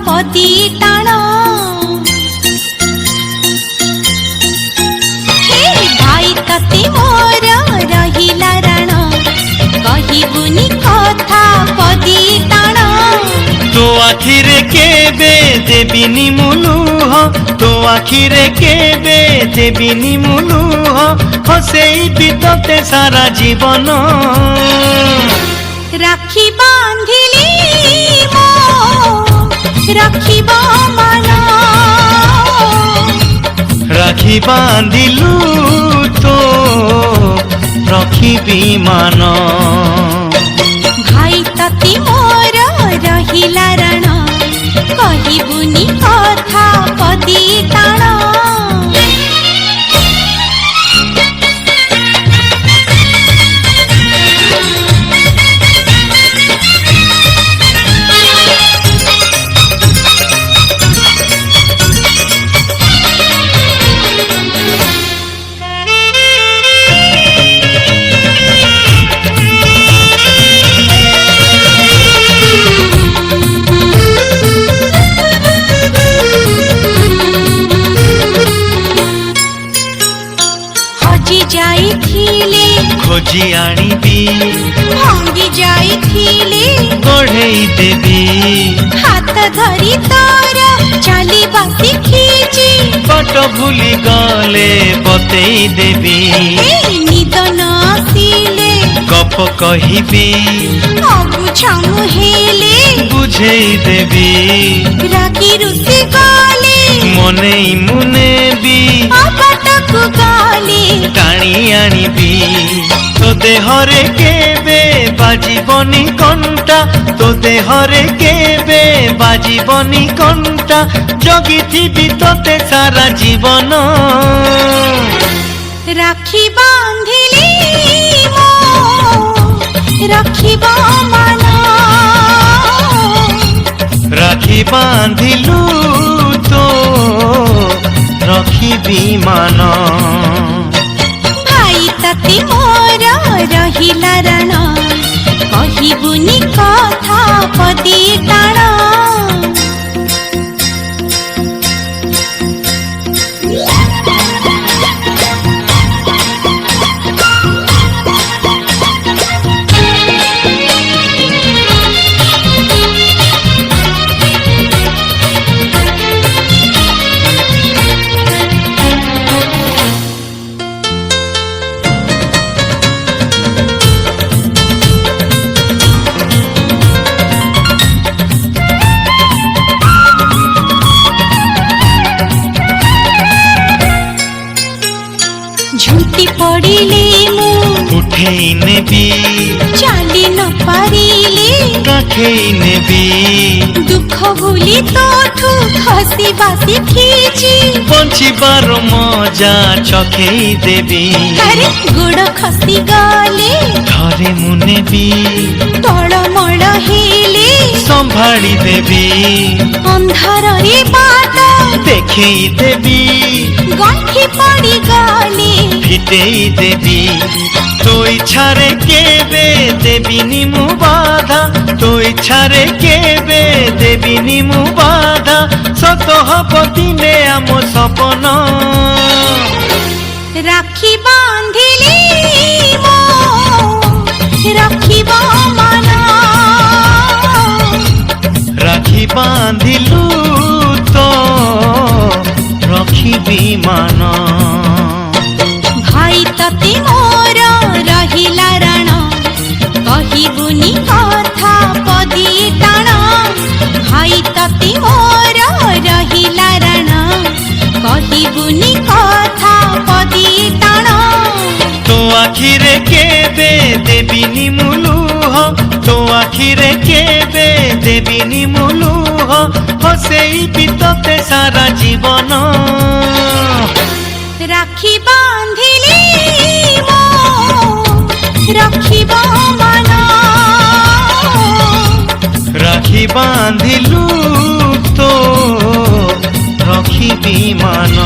पदी टाण भाई तते मोर रहिला राण कहिबुनी कथा पदी टाण तो आखिरे केबे देबिनी मुलुह तो आखिरे केबे देबिनी मुलुह हसेई बितते सारा जीवन राखी बांधिली मो राखिब मन राखी बांधिलु तो रखिबी मान भाई तते मोर रहिला राण कहिबुनी कथा पदी टाण खोजी आनिबी भांगी जाइथिले गढ़ेई देबी हाथ धरी तोर चलिबा शिखिची बाट भूली गले बतेई देबी निद न आसिले गप कहिबी अबुझामु हेले बुझेई देबी रागी रुसी गले मनेई मुनेबी अबाटकु गले टाणी आनिबी तो देहरे केबे बाजिबनी कंटा तो देहरे केबे बाजिबनी कंटा जगिथिबी तोते सारा जीवन राखी बांधिली मो राखिब मन राखी बांधिलु तो रखिबी मान भाई तते मोर रहिला राण कहिबुनी कथा पदी टाण झुंटी पड़िले मु उठेई नेबी चाली न पारिले राखेई नेबी दुख भूली तोठू हसी बासी खींची बंचिबार मजा चखेई देबी अरे गोड़ खसी गले घरे मु नेबी तळमळ हेले संभाली देबी अंधार रे बाट देखेई देबी गंठी पड़ी गले फिटेई देबी तो इच्छारे केबे देबिनी मु बाधा तो इच्छारे केबे देबिनी मु बाधा सत हब दिने आम सपन राखी बांधिली मो राखिब मन राखी बांधिलु तो रखिबी मान भाई तते मोर रहिला राण कहिबुनी कथा पदी टाण भाई तते मोर रहिला राण कहिबुनी कथा पदी टाण तो आखिरे केबे देबिनी मुलुह तो आखिरे केबे देबिनी मुलुह हसेई बितते सारा जीवन राखी बांधिली मो राखिब मन राखी बांधिलु तो रखिबी मान।